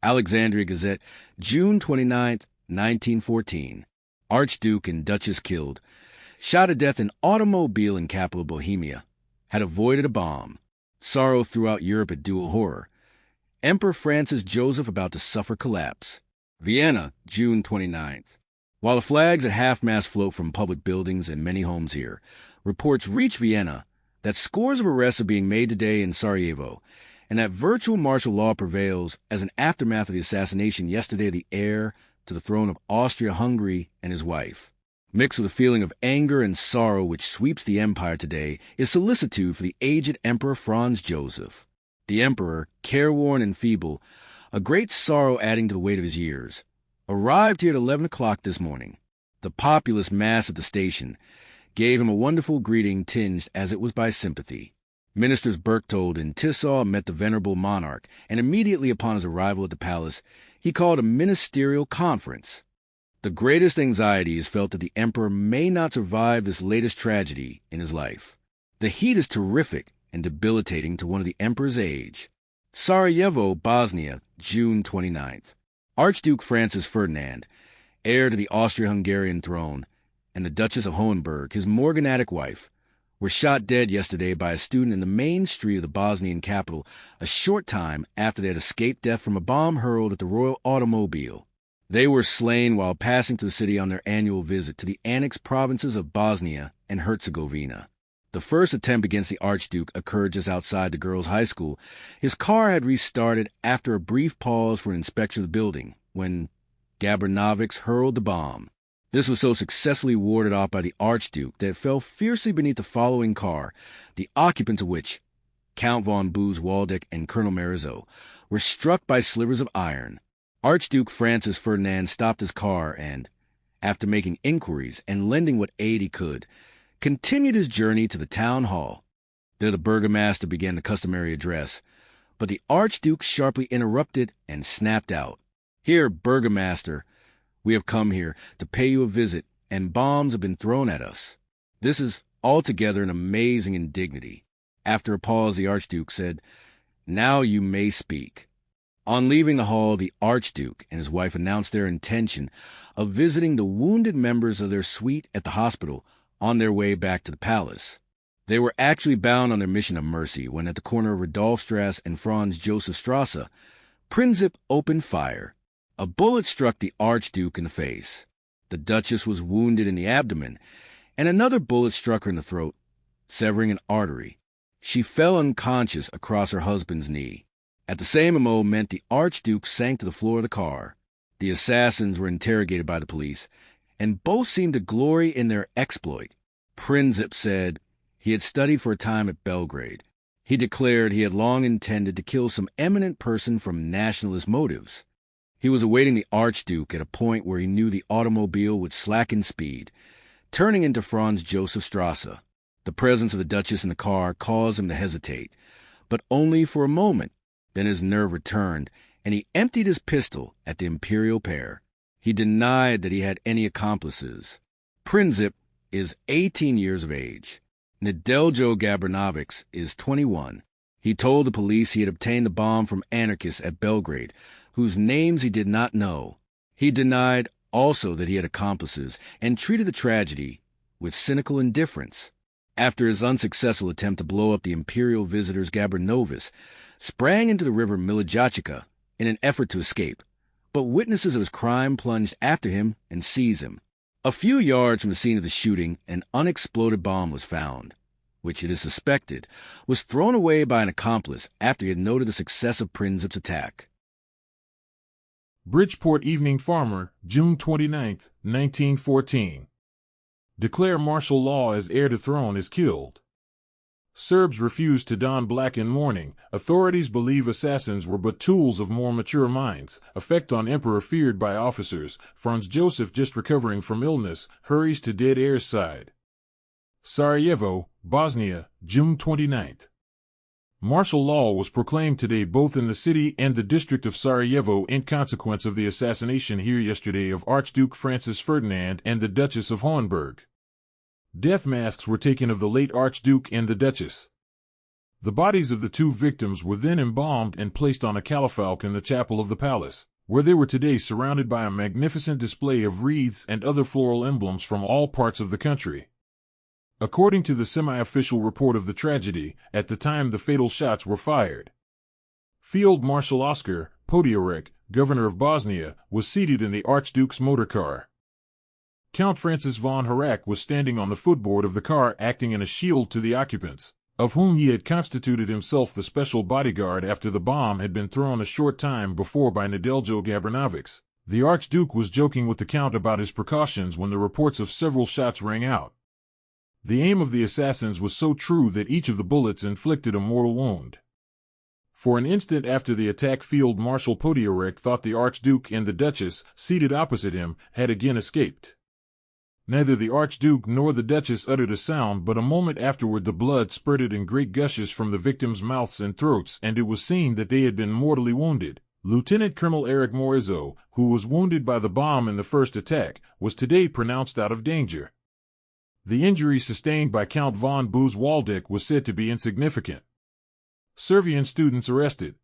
Alexandria Gazette, June 29, 1914. Archduke and Duchess killed. Shot to death in automobile in capital Bohemia. Had avoided a bomb. Sorrow throughout Europe at dual horror. Emperor Francis Joseph about to suffer collapse. Vienna, June 29th. While the flags at half-mast float from public buildings and many homes here, reports reach Vienna that scores of arrests are being made today in Sarajevo, and that virtual martial law prevails as an aftermath of the assassination yesterday of the heir to the throne of Austria-Hungary and his wife. Mixed with a feeling of anger and sorrow which sweeps the empire today is solicitude for the aged Emperor Franz Joseph. The emperor, careworn and feeble, a great sorrow adding to the weight of his years, arrived here at 11 o'clock this morning. The populace massed at the station gave him a wonderful greeting tinged as it was by sympathy. Ministers Berchtold and Tissot met the venerable monarch, and immediately upon his arrival at the palace, he called a ministerial conference. The greatest anxiety is felt that the emperor may not survive this latest tragedy in his life. The heat is terrific and debilitating to one of the emperor's age. Sarajevo, Bosnia, June 29th. Archduke Franz Ferdinand, heir to the Austro-Hungarian throne, and the Duchess of Hohenberg, his morganatic wife, were shot dead yesterday by a student in the main street of the Bosnian capital a short time after they had escaped death from a bomb hurled at the royal automobile. They were slain while passing through the city on their annual visit to the annexed provinces of Bosnia and Herzegovina. The first attempt against the Archduke occurred just outside the girls' high school. His car had restarted after a brief pause for an inspection of the building when Gabranovics hurled the bomb. This was so successfully warded off by the Archduke that it fell fiercely beneath the following car, the occupants of which, Count von Booz Waldeck and Colonel Marizot, were struck by slivers of iron. Archduke Francis Ferdinand stopped his car and, after making inquiries and lending what aid he could, continued his journey to the town hall. There the burgomaster began the customary address, but the Archduke sharply interrupted and snapped out, "Here, burgomaster, we have come here to pay you a visit, and bombs have been thrown at us." This is altogether an amazing indignity. After a pause, the Archduke said, "Now you may speak." On leaving the hall, the Archduke and his wife announced their intention of visiting the wounded members of their suite at the hospital on their way back to the palace. They were actually bound on their mission of mercy when at the corner of Rudolfstrasse and Franz Joseph Strasse, Prinzip opened fire. A bullet struck the Archduke in the face. The Duchess was wounded in the abdomen, and another bullet struck her in the throat, severing an artery. She fell unconscious across her husband's knee. At the same moment, the Archduke sank to the floor of the car. The assassins were interrogated by the police, and both seemed to glory in their exploit. Prinzip said he had studied for a time at Belgrade. He declared he had long intended to kill some eminent person from nationalist motives. He was awaiting the Archduke at a point where he knew the automobile would slacken speed, turning into Franz Joseph Strasse. The presence of the Duchess in the car caused him to hesitate, but only for a moment. Then his nerve returned, and he emptied his pistol at the imperial pair. He denied that he had any accomplices. Prinzip is 18 years of age. Nedeljo Gabranovics is 21. He told the police he had obtained the bomb from anarchists at Belgrade, whose names he did not know. He denied also that he had accomplices and treated the tragedy with cynical indifference. After his unsuccessful attempt to blow up the imperial visitors, Gabranovics sprang into the river Milijacica in an effort to escape, but witnesses of his crime plunged after him and seized him. A few yards from the scene of the shooting, an unexploded bomb was found, which it is suspected was thrown away by an accomplice after he had noted the success of Prinzip's attack. Bridgeport Evening Farmer, June 29, 1914. Declare martial law as heir to throne is killed. Serbs refuse to don black in mourning. Authorities believe assassins were but tools of more mature minds. Effect on emperor feared by officers. Franz Joseph, just recovering from illness, hurries to dead heir's side. Sarajevo, Bosnia, June 29. Martial law was proclaimed today both in the city and the district of Sarajevo in consequence of the assassination here yesterday of Archduke Francis Ferdinand and the Duchess of Hohenberg. Death masks were taken of the late Archduke and the Duchess. The bodies of the two victims were then embalmed and placed on a catafalque in the chapel of the palace, where they were today surrounded by a magnificent display of wreaths and other floral emblems from all parts of the country. According to the semi-official report of the tragedy, at the time the fatal shots were fired, Field Marshal Oskar Potiorek, governor of Bosnia, was seated in the Archduke's motor car. Count Francis von Harrach was standing on the footboard of the car acting in a shield to the occupants, of whom he had constituted himself the special bodyguard after the bomb had been thrown a short time before by Nedeljo Gabranović. The Archduke was joking with the Count about his precautions when the reports of several shots rang out. The aim of the assassins was so true that each of the bullets inflicted a mortal wound. For an instant after the attack, Field Marshal Potiorek thought the Archduke and the Duchess, seated opposite him, had again escaped. Neither the Archduke nor the Duchess uttered a sound, but a moment afterward the blood spurted in great gushes from the victims' mouths and throats, and it was seen that they had been mortally wounded. Lieutenant Colonel Eric Morizot, who was wounded by the bomb in the first attack, was today pronounced out of danger. The injury sustained by Count von Buchwaldek was said to be insignificant. Servian students arrested.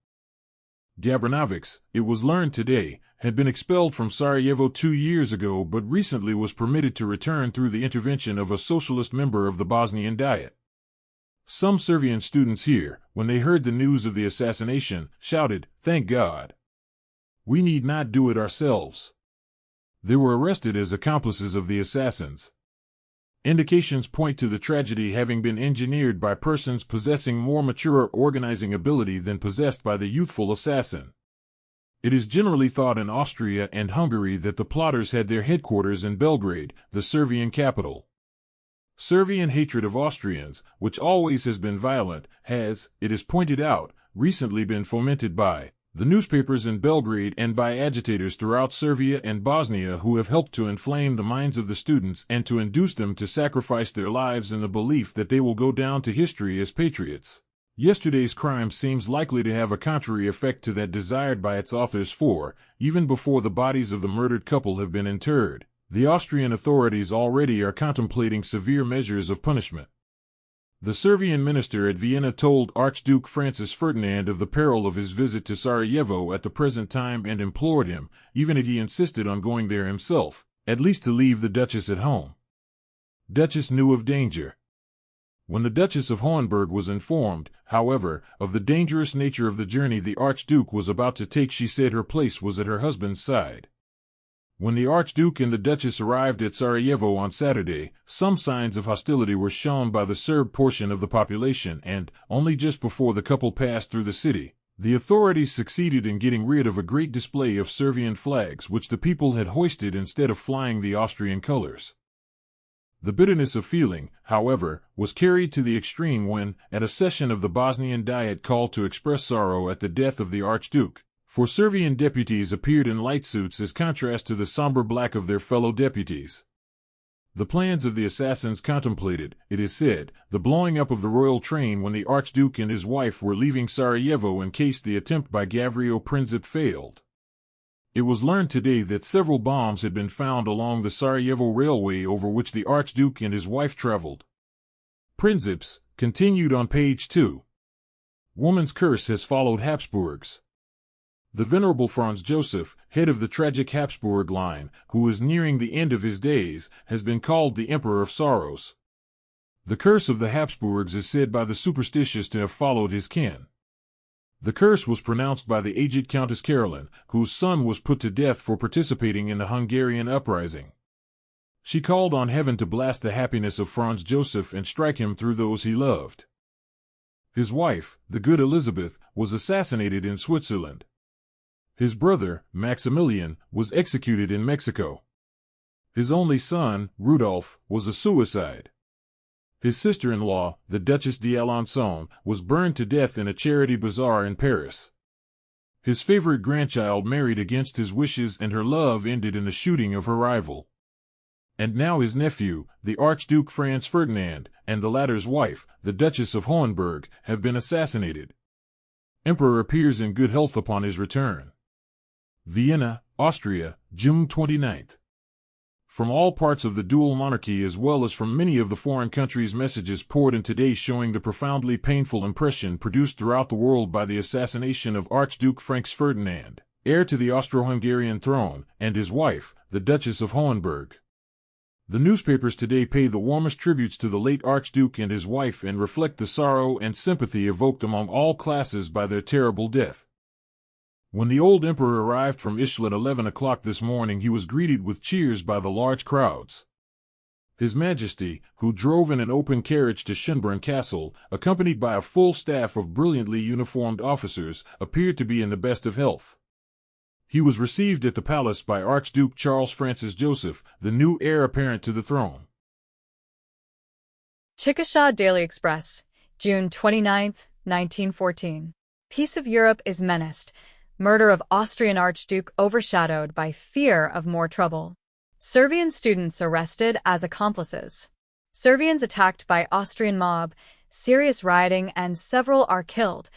Gabranović, it was learned today, had been expelled from Sarajevo 2 years ago but recently was permitted to return through the intervention of a socialist member of the Bosnian Diet. Some Servian students here, when they heard the news of the assassination, shouted, "Thank God! We need not do it ourselves." They were arrested as accomplices of the assassins. Indications point to the tragedy having been engineered by persons possessing more mature organizing ability than possessed by the youthful assassin. It is generally thought in Austria and Hungary that the plotters had their headquarters in Belgrade, the Servian capital. Servian hatred of Austrians, which always has been violent, has, it is pointed out, recently been fomented by the newspapers in Belgrade and by agitators throughout Serbia and Bosnia who have helped to inflame the minds of the students and to induce them to sacrifice their lives in the belief that they will go down to history as patriots. Yesterday's crime seems likely to have a contrary effect to that desired by its authors, for, even before the bodies of the murdered couple have been interred, the Austrian authorities already are contemplating severe measures of punishment. The Servian minister at Vienna told Archduke Franz Ferdinand of the peril of his visit to Sarajevo at the present time and implored him, even if he insisted on going there himself, at least to leave the Duchess at home. Duchess knew of danger. When the Duchess of Hohenberg was informed, however, of the dangerous nature of the journey the Archduke was about to take, she said her place was at her husband's side. When the Archduke and the Duchess arrived at Sarajevo on Saturday, some signs of hostility were shown by the Serb portion of the population and, only just before the couple passed through the city, the authorities succeeded in getting rid of a great display of Servian flags which the people had hoisted instead of flying the Austrian colors. The bitterness of feeling, however, was carried to the extreme when, at a session of the Bosnian Diet called to express sorrow at the death of the Archduke, 4 Servian deputies appeared in light suits as contrast to the somber black of their fellow deputies. The plans of the assassins contemplated, it is said, the blowing up of the royal train when the Archduke and his wife were leaving Sarajevo in case the attempt by Gavrilo Princip failed. It was learned today that several bombs had been found along the Sarajevo railway over which the Archduke and his wife traveled. Princips, continued on page 2. Woman's curse has followed Habsburgs. The Venerable Franz Joseph, head of the tragic Habsburg line, who is nearing the end of his days, has been called the Emperor of Sorrows. The curse of the Habsburgs is said by the superstitious to have followed his kin. The curse was pronounced by the aged Countess Caroline, whose son was put to death for participating in the Hungarian uprising. She called on heaven to blast the happiness of Franz Joseph and strike him through those he loved. His wife, the good Elizabeth, was assassinated in Switzerland. His brother, Maximilian, was executed in Mexico. His only son, Rudolph, was a suicide. His sister-in-law, the Duchess d'Alençon, was burned to death in a charity bazaar in Paris. His favorite grandchild married against his wishes and her love ended in the shooting of her rival. And now his nephew, the Archduke Franz Ferdinand, and the latter's wife, the Duchess of Hohenberg, have been assassinated. Emperor appears in good health upon his return. Vienna, Austria, June 29. From all parts of the dual monarchy as well as from many of the foreign countries, messages poured in today showing the profoundly painful impression produced throughout the world by the assassination of Archduke Franz Ferdinand, heir to the Austro-Hungarian throne, and his wife, the Duchess of Hohenberg. The newspapers today pay the warmest tributes to the late Archduke and his wife and reflect the sorrow and sympathy evoked among all classes by their terrible death. When the old emperor arrived from Ischl at 11 o'clock this morning, he was greeted with cheers by the large crowds. His Majesty, who drove in an open carriage to Schönbrunn Castle, accompanied by a full staff of brilliantly uniformed officers, appeared to be in the best of health. He was received at the palace by Archduke Charles Francis Joseph, the new heir apparent to the throne. Chickasha Daily Express, June 29, 1914. Peace of Europe is menaced. Murder of Austrian Archduke overshadowed by fear of more trouble. Serbian students arrested as accomplices. Serbians attacked by Austrian mob, serious rioting, and several are killed.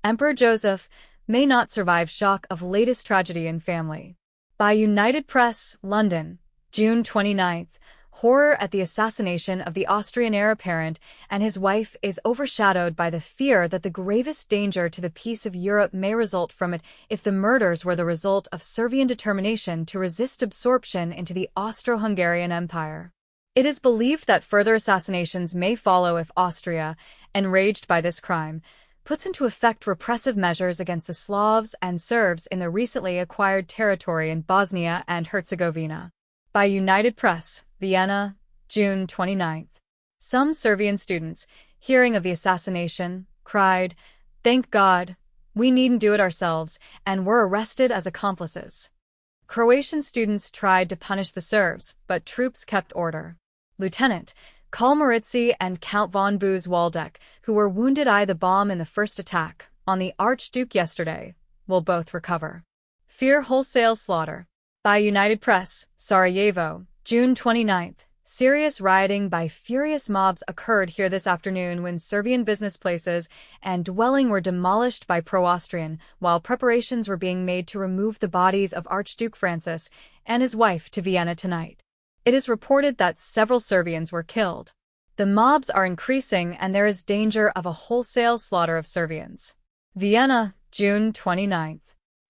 Emperor Joseph may not survive shock of latest tragedy in family. By United Press, London, June 29. Horror at the assassination of the Austrian heir apparent and his wife is overshadowed by the fear that the gravest danger to the peace of Europe may result from it if the murders were the result of Serbian determination to resist absorption into the Austro-Hungarian Empire. It is believed that further assassinations may follow if Austria, enraged by this crime, puts into effect repressive measures against the Slavs and Serbs in the recently acquired territory in Bosnia and Herzegovina. By United Press, Vienna, June 29. Some Serbian students, hearing of the assassination, cried, "Thank God, we needn't do it ourselves," and were arrested as accomplices. Croatian students tried to punish the Serbs, but troops kept order. Lieutenant Kalmaritzi and Count von Bues-Waldeck, who were wounded by the bomb in the first attack on the Archduke yesterday, will both recover. Fear wholesale slaughter. By United Press, Sarajevo, June 29. Serious rioting by furious mobs occurred here this afternoon when Serbian business places and dwelling were demolished by pro-Austrian, while preparations were being made to remove the bodies of Archduke Francis and his wife to Vienna tonight. It is reported that several Serbians were killed. The mobs are increasing and there is danger of a wholesale slaughter of Serbians. Vienna, June 29.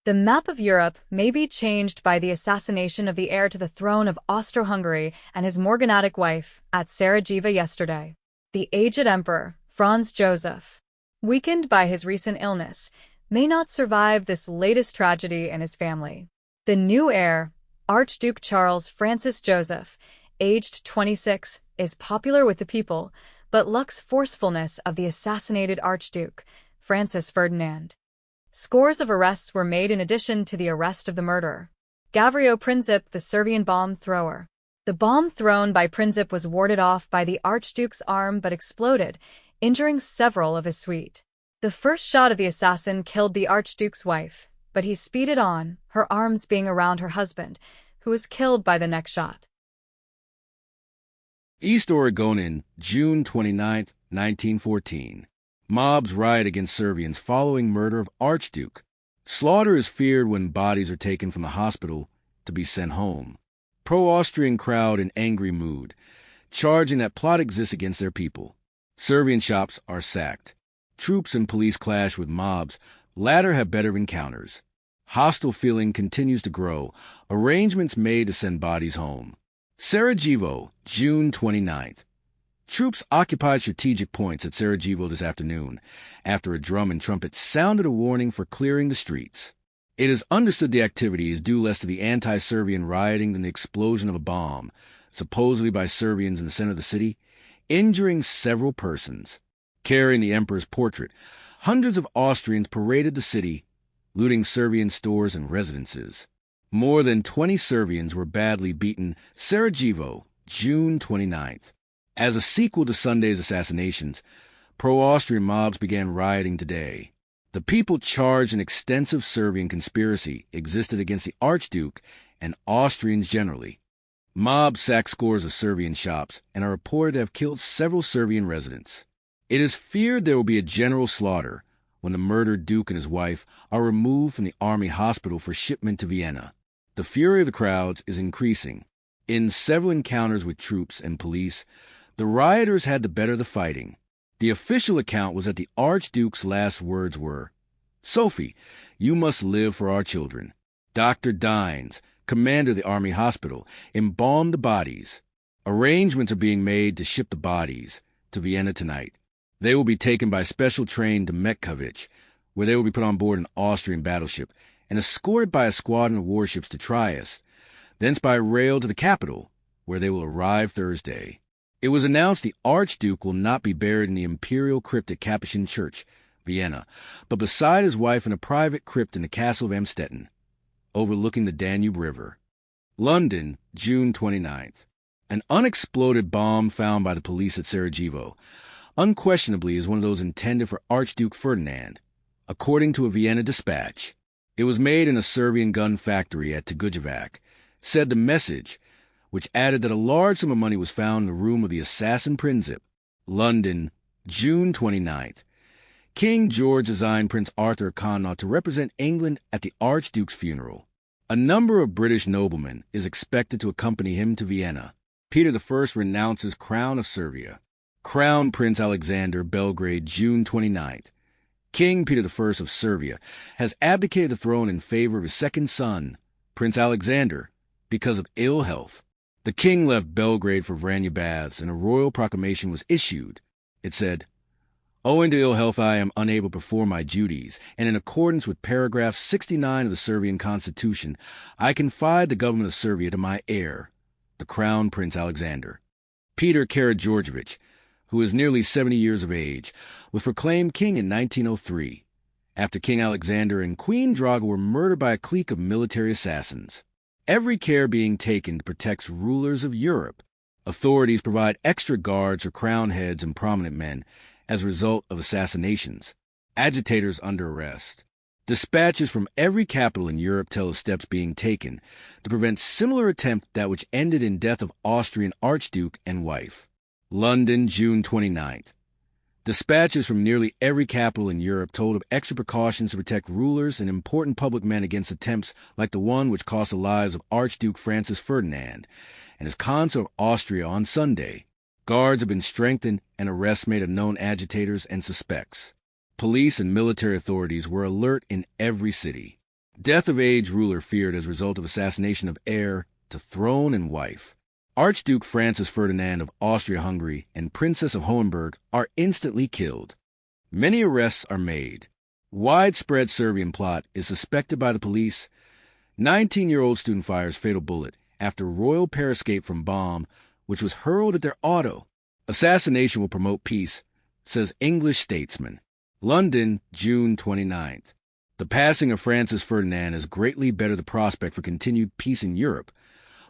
The map of Europe may be changed by the assassination of the heir to the throne of Austro-Hungary and his morganatic wife at Sarajevo yesterday. The aged emperor, Franz Joseph, weakened by his recent illness, may not survive this latest tragedy in his family. The new heir, Archduke Charles Francis Joseph, aged 26, is popular with the people, but lacks forcefulness of the assassinated Archduke, Franz Ferdinand. Scores of arrests were made in addition to the arrest of the murderer. Gavrilo Princip, the Serbian bomb thrower. The bomb thrown by Princip was warded off by the Archduke's arm but exploded, injuring several of his suite. The first shot of the assassin killed the Archduke's wife, but he speeded on, her arms being around her husband, who was killed by the next shot. East Oregonin, June 29, 1914. Mobs riot against Serbians following murder of Archduke. Slaughter is feared when bodies are taken from the hospital to be sent home. Pro-Austrian crowd in angry mood, charging that plot exists against their people. Serbian shops are sacked. Troops and police clash with mobs. Latter have better encounters. Hostile feeling continues to grow. Arrangements made to send bodies home. Sarajevo, June 29th. Troops occupied strategic points at Sarajevo this afternoon after a drum and trumpet sounded a warning for clearing the streets. It is understood the activity is due less to the anti-Serbian rioting than the explosion of a bomb, supposedly by Serbians in the center of the city, injuring several persons. Carrying the emperor's portrait, hundreds of Austrians paraded the city, looting Serbian stores and residences. More than 20 Serbians were badly beaten. Sarajevo, June 29th. As a sequel to Sunday's assassinations, pro-Austrian mobs began rioting today. The people charged an extensive Serbian conspiracy existed against the Archduke and Austrians generally. Mobs sacked scores of Serbian shops and are reported to have killed several Serbian residents. It is feared there will be a general slaughter when the murdered Duke and his wife are removed from the army hospital for shipment to Vienna. The fury of the crowds is increasing. In several encounters with troops and police, the rioters had the better of the fighting. The official account was that the Archduke's last words were, "Sophie, you must live for our children." Dr. Dines, commander of the army hospital, embalmed the bodies. Arrangements are being made to ship the bodies to Vienna tonight. They will be taken by special train to Metkovich, where they will be put on board an Austrian battleship and escorted by a squadron of warships to Trieste, thence by rail to the capital, where they will arrive Thursday. It was announced the Archduke will not be buried in the imperial crypt at Capuchin Church, Vienna, but beside his wife in a private crypt in the castle of Amstetten, overlooking the Danube River. London, June 29th. An unexploded bomb found by the police at Sarajevo unquestionably is one of those intended for Archduke Ferdinand, according to a Vienna dispatch. It was made in a Serbian gun factory at Tegujevac, said the message, which added that a large sum of money was found in the room of the assassin Princip. London, June 29th. King George assigned Prince Arthur Connaught to represent England at the Archduke's funeral. A number of British noblemen is expected to accompany him to Vienna. Peter I renounces crown of Serbia. Crown Prince Alexander, Belgrade, June 29th. King Peter I of Serbia has abdicated the throne in favor of his second son, Prince Alexander, because of ill health. The king left Belgrade for Vranja Baths, and a royal proclamation was issued. It said, "Owing to ill health, I am unable to perform my duties, and in accordance with paragraph 69 of the Serbian Constitution, I confide the government of Serbia to my heir, the Crown Prince Alexander." Peter Karađorđević, who is nearly 70 years of age, was proclaimed king in 1903, after King Alexander and Queen Draga were murdered by a clique of military assassins. Every care being taken to protect rulers of Europe. Authorities provide extra guards for crown heads and prominent men as a result of assassinations. Agitators under arrest. Dispatches from every capital in Europe tell of steps being taken to prevent similar attempt that which ended in death of Austrian Archduke and wife. London, June 29th. Dispatches from nearly every capital in Europe told of extra precautions to protect rulers and important public men against attempts like the one which cost the lives of Archduke Franz Ferdinand and his consort of Austria on Sunday. Guards have been strengthened and arrests made of known agitators and suspects. Police and military authorities were alert in every city. Death of age ruler feared as a result of assassination of heir to throne and wife. Archduke Franz Ferdinand of Austria-Hungary and Princess of Hohenberg are instantly killed. Many arrests are made. Widespread Serbian plot is suspected by the police. 19-year-old student fires fatal bullet after royal pair escape from bomb, which was hurled at their auto. Assassination will promote peace, says English statesman. London, June 29th. The passing of Franz Ferdinand has greatly bettered the prospect for continued peace in Europe,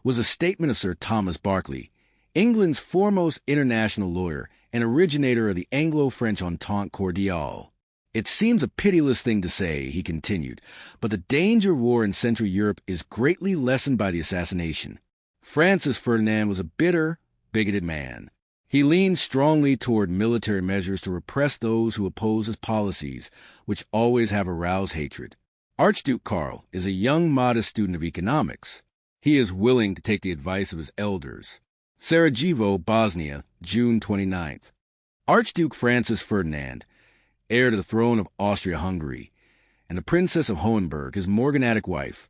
was a statement of Sir Thomas Berkeley, England's foremost international lawyer and originator of the Anglo-French Entente Cordiale. It seems a pitiless thing to say, he continued, but the danger of war in Central Europe is greatly lessened by the assassination. Franz Ferdinand was a bitter, bigoted man. He leaned strongly toward military measures to repress those who oppose his policies, which always have aroused hatred. Archduke Karl is a young, modest student of economics. He is willing to take the advice of his elders. Sarajevo, Bosnia, June 29th. Archduke Franz Ferdinand, heir to the throne of Austria-Hungary, and the Princess of Hohenberg, his morganatic wife,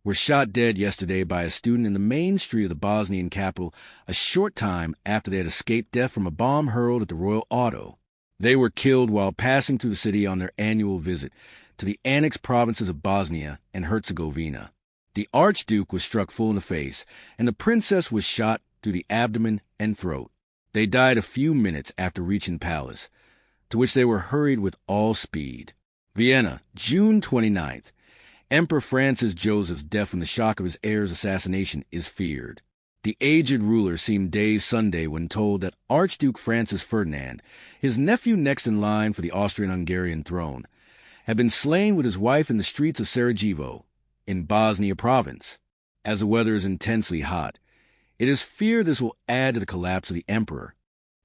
were shot dead yesterday by a student in the main street of the Bosnian capital a short time after they had escaped death from a bomb hurled at the royal auto. They were killed while passing through the city on their annual visit to the annexed provinces of Bosnia and Herzegovina. The Archduke was struck full in the face, and the princess was shot through the abdomen and throat. They died a few minutes after reaching the palace, to which they were hurried with all speed. Vienna, June 29th. Emperor Francis Joseph's death from the shock of his heir's assassination is feared. The aged ruler seemed dazed Sunday when told that Archduke Franz Ferdinand, his nephew next in line for the Austrian-Hungarian throne, had been slain with his wife in the streets of Sarajevo, in Bosnia province. As the weather is intensely hot, it is feared this will add to the collapse of the emperor.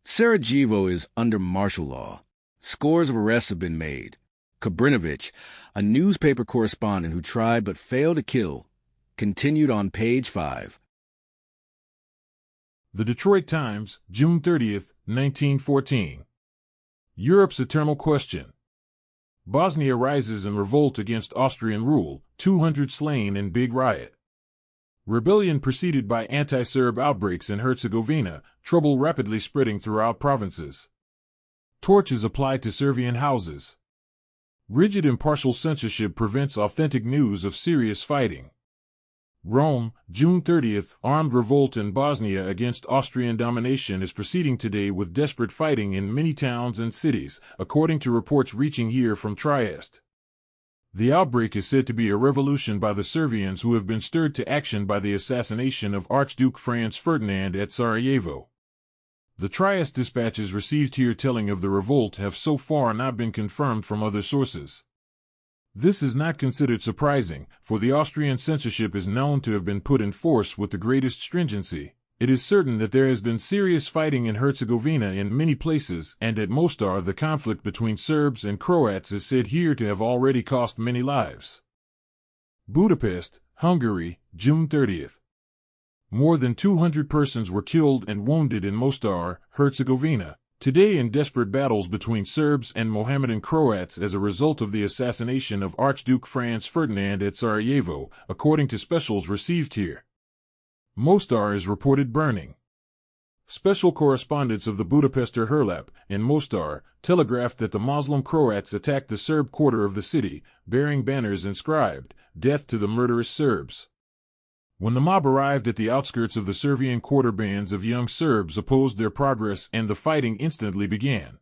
Sarajevo is under martial law. Scores of arrests have been made. Kabrinović, a newspaper correspondent who tried but failed to kill, continued on page 5. The Detroit Times, June 30th, 1914. Europe's eternal question. Bosnia rises in revolt against Austrian rule, 200 slain in big riot. Rebellion preceded by anti-Serb outbreaks in Herzegovina, trouble rapidly spreading throughout provinces. Torches applied to Serbian houses. Rigid impartial censorship prevents authentic news of serious fighting. Rome, June 30th. Armed revolt in Bosnia against Austrian domination is proceeding today with desperate fighting in many towns and cities, according to reports reaching here from Trieste. The outbreak is said to be a revolution by the Serbians who have been stirred to action by the assassination of Archduke Franz Ferdinand at Sarajevo. The Trieste dispatches received here telling of the revolt have so far not been confirmed from other sources. This is not considered surprising, for the Austrian censorship is known to have been put in force with the greatest stringency. It is certain that there has been serious fighting in Herzegovina in many places, and at Mostar the conflict between Serbs and Croats is said here to have already cost many lives. Budapest, Hungary, June 30th. More than 200 persons were killed and wounded in Mostar, Herzegovina, today in desperate battles between Serbs and Mohammedan Croats as a result of the assassination of Archduke Franz Ferdinand at Sarajevo, according to specials received here. Mostar is reported burning. Special correspondents of the Budapester Herlap, in Mostar, telegraphed that the Muslim Croats attacked the Serb quarter of the city, bearing banners inscribed, "Death to the murderous Serbs." When the mob arrived at the outskirts of the Servian quarter, bands of young Serbs opposed their progress and the fighting instantly began.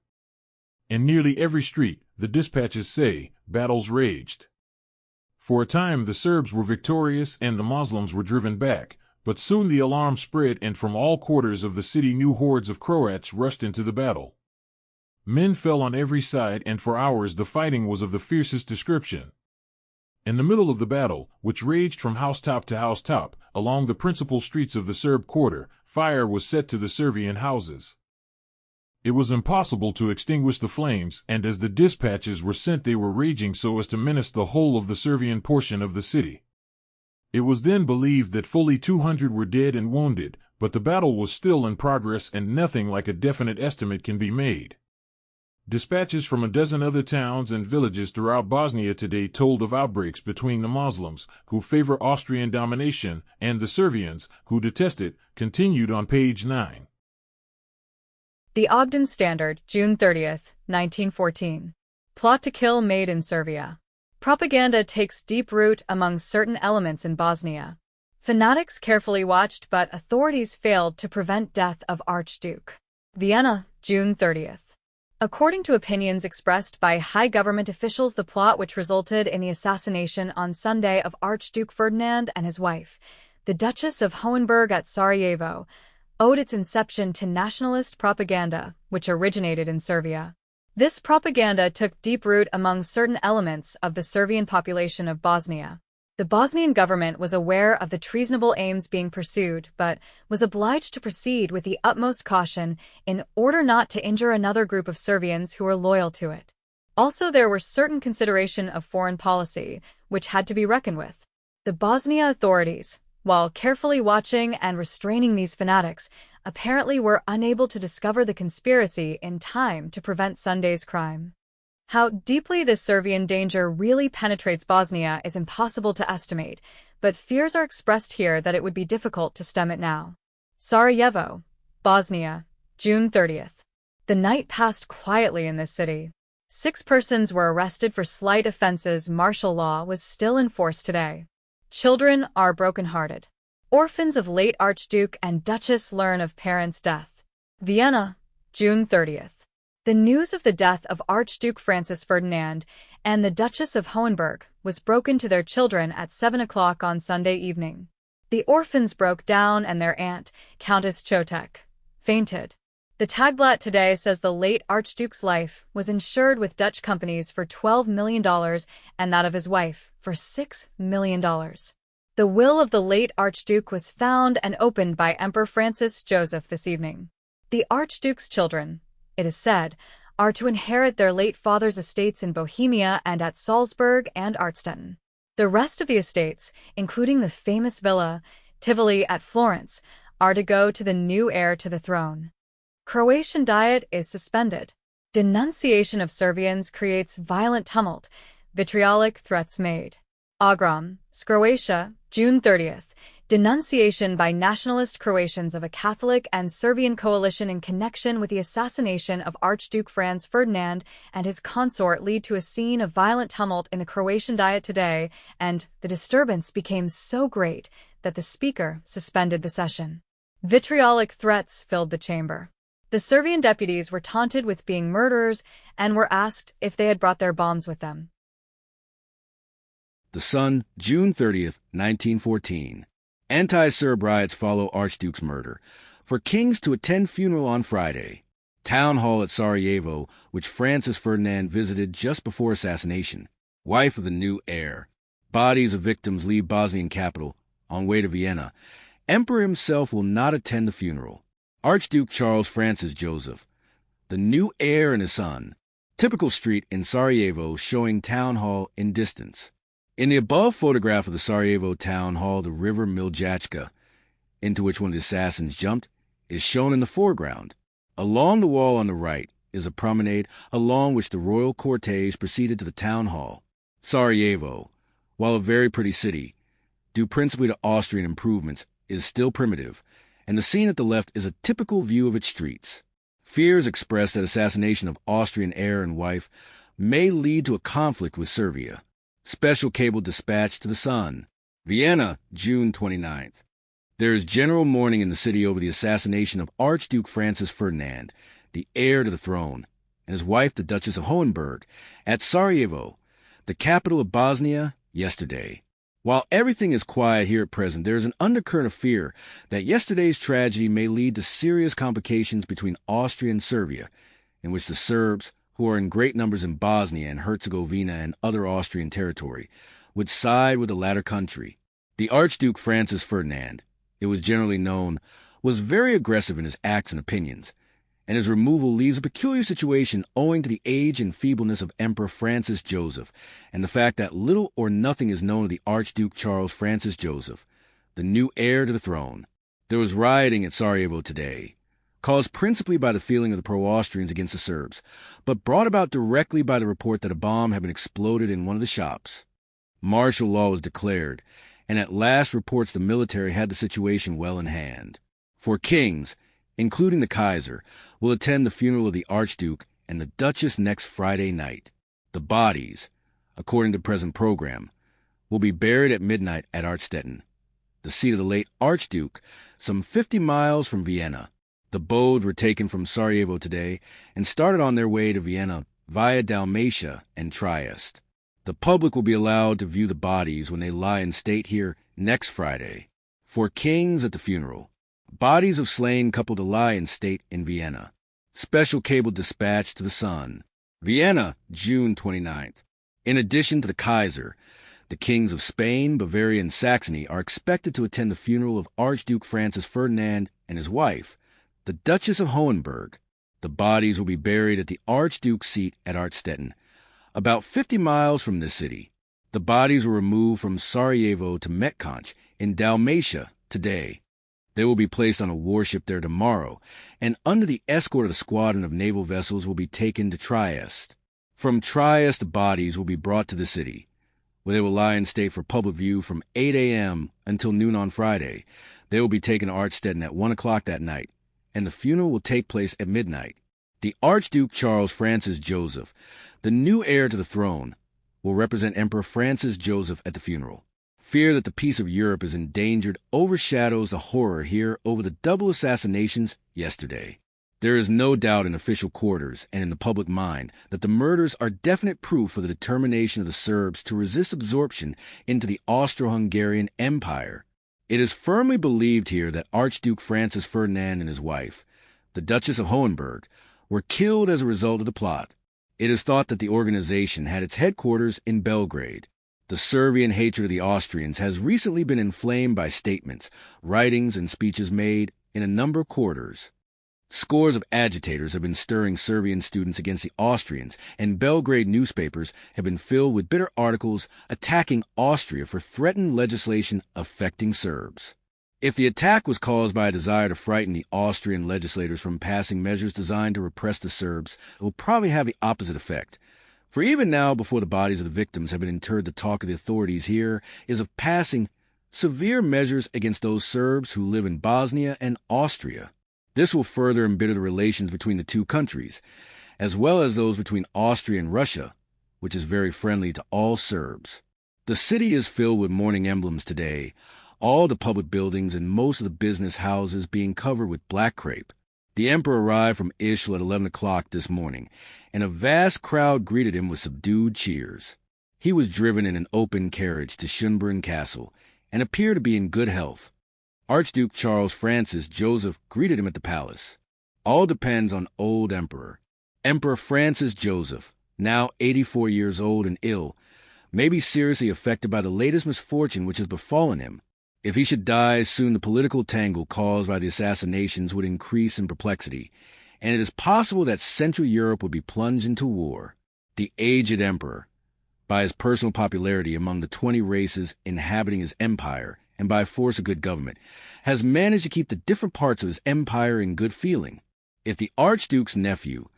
In nearly every street, the dispatches say, battles raged. For a time the Serbs were victorious and the Muslims were driven back, but soon the alarm spread and from all quarters of the city new hordes of Croats rushed into the battle. Men fell on every side and for hours the fighting was of the fiercest description. In the middle of the battle, which raged from housetop to housetop, along the principal streets of the Serb quarter, fire was set to the Servian houses. It was impossible to extinguish the flames, and as the dispatches were sent they were raging so as to menace the whole of the Servian portion of the city. It was then believed that fully 200 were dead and wounded, but the battle was still in progress and nothing like a definite estimate can be made. Dispatches from a dozen other towns and villages throughout Bosnia today told of outbreaks between the Muslims, who favor Austrian domination, and the Servians, who detest it, continued on page 9. The Ogden Standard, June 30th, 1914. Plot to kill made in Serbia. Propaganda takes deep root among certain elements in Bosnia. Fanatics carefully watched but authorities failed to prevent death of Archduke. Vienna, June 30th. According to opinions expressed by high government officials, the plot which resulted in the assassination on Sunday of Archduke Ferdinand and his wife, the Duchess of Hohenberg at Sarajevo, owed its inception to nationalist propaganda, which originated in Serbia. This propaganda took deep root among certain elements of the Serbian population of Bosnia. The Bosnian government was aware of the treasonable aims being pursued, but was obliged to proceed with the utmost caution in order not to injure another group of Serbians who were loyal to it. Also, there were certain consideration of foreign policy, which had to be reckoned with. The Bosnia authorities, while carefully watching and restraining these fanatics, apparently were unable to discover the conspiracy in time to prevent Sunday's crime. How deeply this Serbian danger really penetrates Bosnia is impossible to estimate, but fears are expressed here that it would be difficult to stem it now. Sarajevo, Bosnia, June 30th. The night passed quietly in this city. 6 persons were arrested for slight offenses. Martial law was still in force today. Children are broken-hearted. Orphans of late Archduke and Duchess learn of parents' death. Vienna, June 30th. The news of the death of Archduke Francis Ferdinand and the Duchess of Hohenberg was broken to their children at 7 o'clock on Sunday evening. The orphans broke down and their aunt, Countess Chotek, fainted. The Tagblatt today says the late Archduke's life was insured with Dutch companies for $12 million and that of his wife for $6 million. The will of the late Archduke was found and opened by Emperor Francis Joseph this evening. The Archduke's children, it is said, are to inherit their late father's estates in Bohemia and at Salzburg and Artstetten. The rest of the estates, including the famous villa, Tivoli at Florence, are to go to the new heir to the throne. Croatian Diet is suspended. Denunciation of Serbians creates violent tumult. Vitriolic threats made. Ogrom, Croatia, June 30th. Denunciation by nationalist Croatians of a Catholic and Serbian coalition in connection with the assassination of Archduke Franz Ferdinand and his consort lead to a scene of violent tumult in the Croatian Diet today, and the disturbance became so great that the speaker suspended the session. Vitriolic threats filled the chamber. The Serbian deputies were taunted with being murderers and were asked if they had brought their bombs with them. The Sun, June 30th, 1914. Anti-Serb riots follow Archduke's murder. For kings to attend funeral on Friday. Town hall at Sarajevo, which Francis Ferdinand visited just before assassination. Wife of the new heir. Bodies of victims leave Bosnian capital on way to Vienna. Emperor himself will not attend the funeral. Archduke Charles Francis Joseph, the new heir and his son. Typical street in Sarajevo showing town hall in distance. In the above photograph of the Sarajevo town hall, the river Miljacka, into which one of the assassins jumped, is shown in the foreground. Along the wall on the right is a promenade along which the royal cortege proceeded to the town hall. Sarajevo, while a very pretty city, due principally to Austrian improvements, is still primitive, and the scene at the left is a typical view of its streets. Fears expressed that assassination of Austrian heir and wife may lead to a conflict with Serbia. Special cable dispatch to the Sun. Vienna, June 29th. There is general mourning in the city over the assassination of Archduke Francis Ferdinand, the heir to the throne, and his wife, the Duchess of Hohenberg, at Sarajevo, the capital of Bosnia, yesterday. While everything is quiet here at present, there is an undercurrent of fear that yesterday's tragedy may lead to serious complications between Austria and Serbia, in which the Serbs, who are in great numbers in Bosnia and Herzegovina and other Austrian territory, would side with the latter country. The Archduke Francis Ferdinand, it was generally known, was very aggressive in his acts and opinions, and his removal leaves a peculiar situation owing to the age and feebleness of Emperor Francis Joseph, and the fact that little or nothing is known of the Archduke Charles Francis Joseph, the new heir to the throne. There was rioting at Sarajevo today, caused principally by the feeling of the pro-Austrians against the Serbs, but brought about directly by the report that a bomb had been exploded in one of the shops. Martial law was declared, and at last reports the military had the situation well in hand. For kings, including the Kaiser, will attend the funeral of the Archduke and the Duchess next Friday night. The bodies, according to the present program, will be buried at midnight at Artstetten, the seat of the late Archduke, some 50 miles from Vienna. The boats were taken from Sarajevo today and started on their way to Vienna via Dalmatia and Trieste. The public will be allowed to view the bodies when they lie in state here next Friday. For kings at the funeral. Bodies of slain couple to lie in state in Vienna. Special cable dispatch to the Sun. Vienna, June 29th. In addition to the Kaiser, the kings of Spain, Bavaria, and Saxony are expected to attend the funeral of Archduke Francis Ferdinand and his wife, the Duchess of Hohenberg. The bodies will be buried at the Archduke's seat at Artstetten, about 50 miles from this city. The bodies were removed from Sarajevo to Metkonch in Dalmatia today. They will be placed on a warship there tomorrow, and under the escort of the squadron of naval vessels will be taken to Trieste. From Trieste, the bodies will be brought to the city, where they will lie in state for public view from 8 a.m. until noon on Friday. They will be taken to Artstetten at 1 o'clock that night, and the funeral will take place at midnight. The Archduke Charles Francis Joseph, the new heir to the throne, will represent Emperor Francis Joseph at the funeral. Fear that the peace of Europe is endangered overshadows the horror here over the double assassinations yesterday. There is no doubt in official quarters and in the public mind that the murders are definite proof of the determination of the Serbs to resist absorption into the Austro-Hungarian Empire. It is firmly believed here that Archduke Francis Ferdinand and his wife, the Duchess of Hohenberg, were killed as a result of the plot. It is thought that the organization had its headquarters in Belgrade. The Serbian hatred of the Austrians has recently been inflamed by statements, writings, and speeches made in a number of quarters. Scores of agitators have been stirring Serbian students against the Austrians, and Belgrade newspapers have been filled with bitter articles attacking Austria for threatened legislation affecting Serbs. If the attack was caused by a desire to frighten the Austrian legislators from passing measures designed to repress the Serbs, it will probably have the opposite effect. For even now, before the bodies of the victims have been interred, the talk of the authorities here is of passing severe measures against those Serbs who live in Bosnia and Austria. This will further embitter the relations between the two countries, as well as those between Austria and Russia, which is very friendly to all Serbs. The city is filled with mourning emblems today, all the public buildings and most of the business houses being covered with black crepe. The emperor arrived from Ischl at 11 o'clock this morning, and a vast crowd greeted him with subdued cheers. He was driven in an open carriage to Schönbrunn Castle, and appeared to be in good health. Archduke Charles Francis Joseph greeted him at the palace. All depends on old emperor. Emperor Francis Joseph, now 84 years old and ill, may be seriously affected by the latest misfortune which has befallen him. If he should die soon, the political tangle caused by the assassinations would increase in perplexity, and it is possible that Central Europe would be plunged into war. The aged emperor, by his personal popularity among the 20 races inhabiting his empire, and by force of good government, has managed to keep the different parts of his empire in good feeling. If the Archduke's nephew,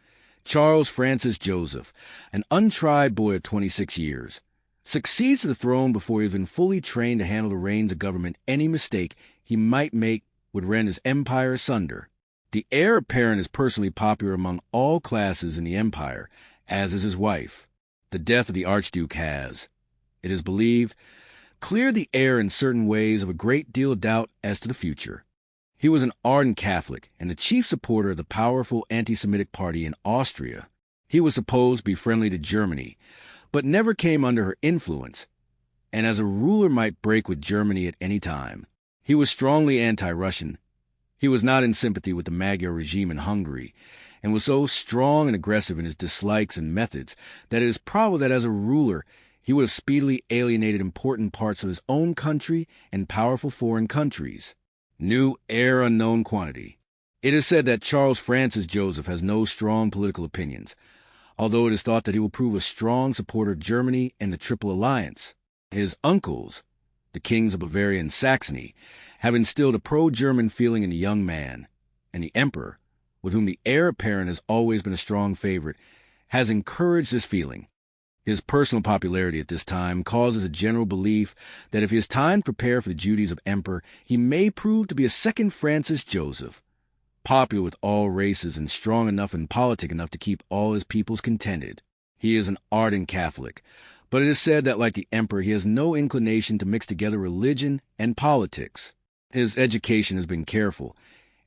Charles Francis Joseph, an untried boy of 26 years, succeeds to the throne before he has been fully trained to handle the reins of government, any mistake he might make would rend his empire asunder. The heir apparent is personally popular among all classes in the empire, as is his wife. The death of the Archduke has, it is believed, cleared the heir in certain ways of a great deal of doubt as to the future. He was an ardent Catholic and the chief supporter of the powerful anti-Semitic party in Austria. He was supposed to be friendly to Germany, but never came under her influence, and as a ruler might break with Germany at any time. He was strongly anti-Russian. He was not in sympathy with the Magyar regime in Hungary, and was so strong and aggressive in his dislikes and methods that it is probable that as a ruler he would have speedily alienated important parts of his own country and powerful foreign countries. New heir unknown quantity. It is said that Charles Francis Joseph has no strong political opinions, although it is thought that he will prove a strong supporter of Germany and the Triple Alliance. His uncles, the kings of Bavaria and Saxony, have instilled a pro-German feeling in the young man, and the emperor, with whom the heir apparent has always been a strong favorite, has encouraged this feeling. His personal popularity at this time causes a general belief that if he has time to prepare for the duties of emperor, he may prove to be a second Francis Joseph, popular with all races and strong enough and politic enough to keep all his peoples contented. He is an ardent Catholic, but it is said that, like the emperor, he has no inclination to mix together religion and politics. His education has been careful,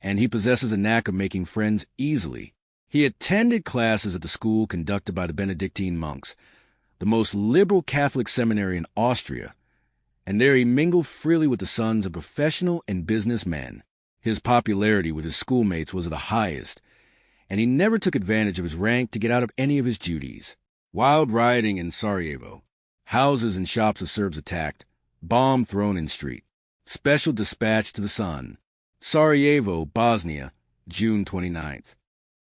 and he possesses a knack of making friends easily. He attended classes at the school conducted by the Benedictine monks, the most liberal Catholic seminary in Austria, and there he mingled freely with the sons of professional and business men. His popularity with his schoolmates was of the highest, and he never took advantage of his rank to get out of any of his duties. Wild rioting in Sarajevo. Houses and shops of Serbs attacked. Bomb thrown in street. Special dispatch to the Sun. Sarajevo, Bosnia, June 29th.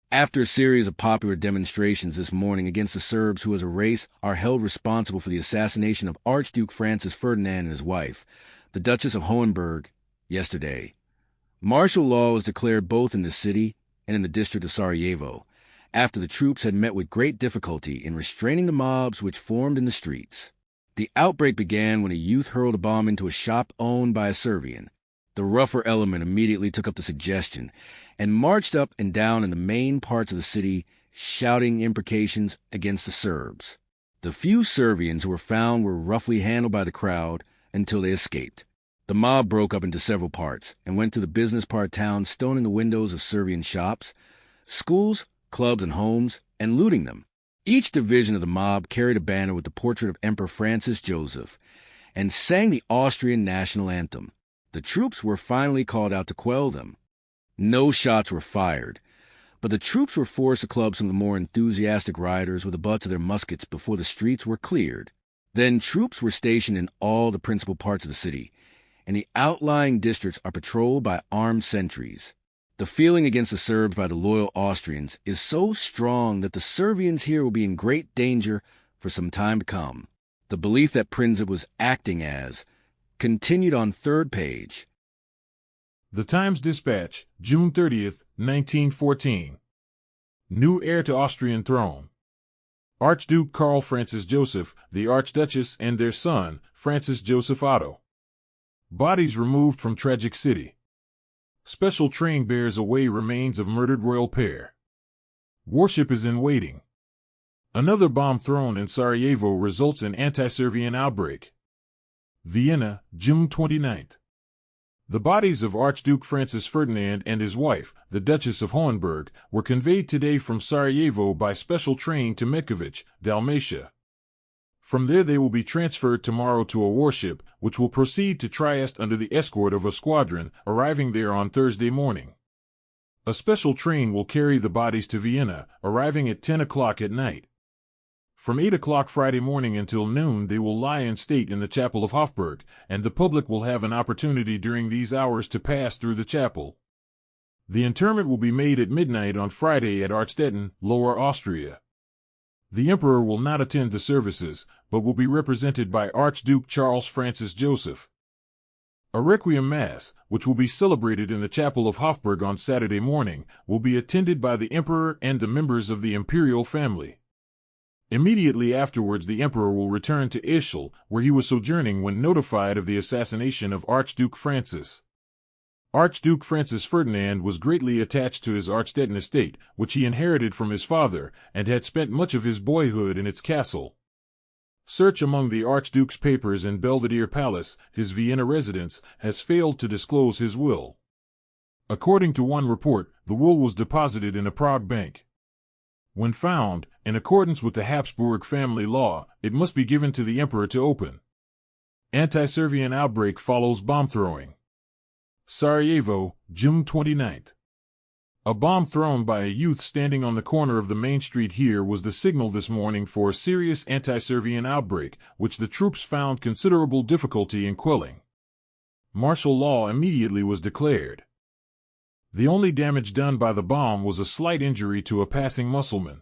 After a series of popular demonstrations this morning against the Serbs who as a race are held responsible for the assassination of Archduke Franz Ferdinand and his wife, the Duchess of Hohenberg, yesterday, martial law was declared both in the city and in the district of Sarajevo, after the troops had met with great difficulty in restraining the mobs which formed in the streets. The outbreak began when a youth hurled a bomb into a shop owned by a Servian. The rougher element immediately took up the suggestion and marched up and down in the main parts of the city, shouting imprecations against the Serbs. The few Servians who were found were roughly handled by the crowd until they escaped. The mob broke up into several parts and went through the business part of town, stoning the windows of Servian shops, schools, clubs, and homes, and looting them. Each division of the mob carried a banner with the portrait of Emperor Francis Joseph and sang the Austrian national anthem. The troops were finally called out to quell them. No shots were fired, but the troops were forced to club some of the more enthusiastic rioters with the butts of their muskets before the streets were cleared. Then troops were stationed in all the principal parts of the city, and the outlying districts are patrolled by armed sentries. The feeling against the Serbs by the loyal Austrians is so strong that the Servians here will be in great danger for some time to come. The belief that Prinzip was acting as continued on third page. The Times-Dispatch, June 30, 1914. New heir to Austrian throne. Archduke Karl Francis Joseph, the Archduchess, and their son, Francis Joseph Otto. Bodies removed from tragic city. Special train bears away remains of murdered royal pair. Warship is in waiting. Another bomb thrown in Sarajevo results in anti-Serbian outbreak. Vienna, June 29. The bodies of Archduke Franz Ferdinand and his wife, the Duchess of Hohenberg, were conveyed today from Sarajevo by special train to Miković, Dalmatia. From there they will be transferred tomorrow to a warship, which will proceed to Trieste under the escort of a squadron, arriving there on Thursday morning. A special train will carry the bodies to Vienna, arriving at 10 o'clock at night. From 8 o'clock Friday morning until noon they will lie in state in the chapel of Hofburg, and the public will have an opportunity during these hours to pass through the chapel. The interment will be made at midnight on Friday at Arstetten, Lower Austria. The Emperor will not attend the services, but will be represented by Archduke Charles Francis Joseph. A Requiem Mass, which will be celebrated in the chapel of Hofburg on Saturday morning, will be attended by the Emperor and the members of the imperial family. Immediately afterwards the Emperor will return to Ischl, where he was sojourning when notified of the assassination of Archduke Francis. Archduke Francis Ferdinand was greatly attached to his Arstetten estate, which he inherited from his father, and had spent much of his boyhood in its castle. Search among the Archduke's papers in Belvedere Palace, his Vienna residence, has failed to disclose his will. According to one report, the will was deposited in a Prague bank. When found, in accordance with the Habsburg family law, it must be given to the Emperor to open. Anti-Serbian outbreak follows bomb throwing. Sarajevo, June 29. A bomb thrown by a youth standing on the corner of the main street here was the signal this morning for a serious anti-Serbian outbreak, which the troops found considerable difficulty in quelling. Martial law immediately was declared. The only damage done by the bomb was a slight injury to a passing Mussulman.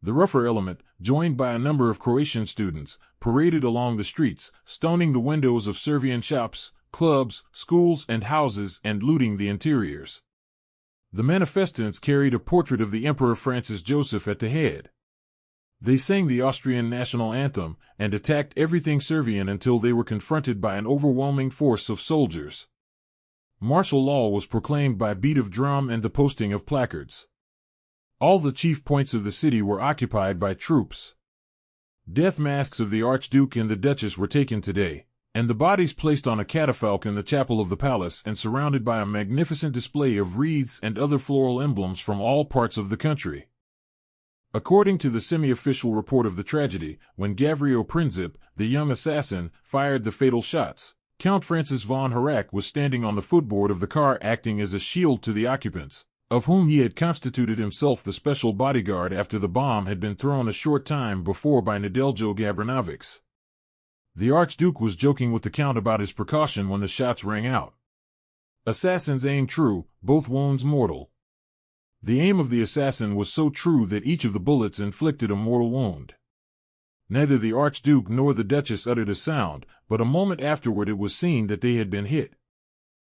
The rougher element, joined by a number of Croatian students, paraded along the streets, stoning the windows of Serbian shops, clubs, schools, and houses, and looting the interiors. The manifestants carried a portrait of the Emperor Francis Joseph at the head. They sang the Austrian national anthem and attacked everything Serbian until they were confronted by an overwhelming force of soldiers. Martial law was proclaimed by beat of drum and the posting of placards. All the chief points of the city were occupied by troops. Death masks of the Archduke and the Duchess were taken today, and the bodies placed on a catafalque in the chapel of the palace and surrounded by a magnificent display of wreaths and other floral emblems from all parts of the country. According to the semi-official report of the tragedy, when Gavrio Princip, the young assassin, fired the fatal shots, Count Francis von Harrach was standing on the footboard of the car acting as a shield to the occupants, of whom he had constituted himself the special bodyguard after the bomb had been thrown a short time before by Nedeljo Gabranović. The Archduke was joking with the Count about his precaution when the shots rang out. Assassins aim true, both wounds mortal. The aim of the assassin was so true that each of the bullets inflicted a mortal wound. Neither the Archduke nor the Duchess uttered a sound, but a moment afterward it was seen that they had been hit.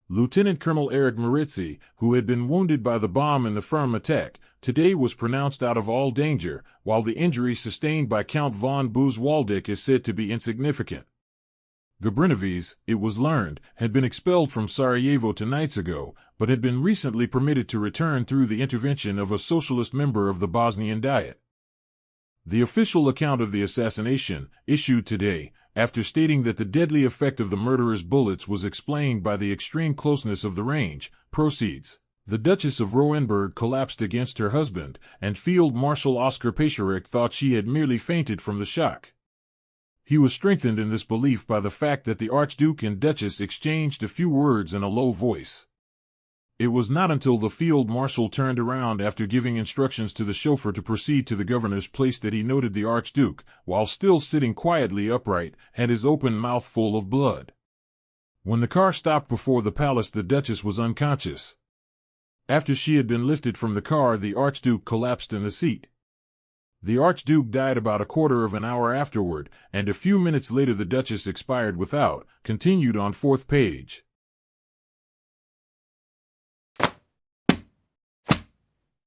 Lieutenant Colonel Erich Maritzi, who had been wounded by the bomb in the firm attack, today was pronounced out of all danger, while the injury sustained by Count von Busch-Waldeck is said to be insignificant. Gabrinović, it was learned, had been expelled from Sarajevo 2 nights ago, but had been recently permitted to return through the intervention of a socialist member of the Bosnian Diet. The official account of the assassination, issued today, after stating that the deadly effect of the murderer's bullets was explained by the extreme closeness of the range, proceeds. The Duchess of Roenberg collapsed against her husband, and Field Marshal Oskar Pascharek thought she had merely fainted from the shock. He was strengthened in this belief by the fact that the Archduke and Duchess exchanged a few words in a low voice. It was not until the field marshal turned around after giving instructions to the chauffeur to proceed to the governor's place that he noted the Archduke, while still sitting quietly upright, had his open mouth full of blood. When the car stopped before the palace, the Duchess was unconscious. After she had been lifted from the car, the Archduke collapsed in the seat. The Archduke died about a quarter of an hour afterward, and a few minutes later the Duchess expired without, continued on 4th page.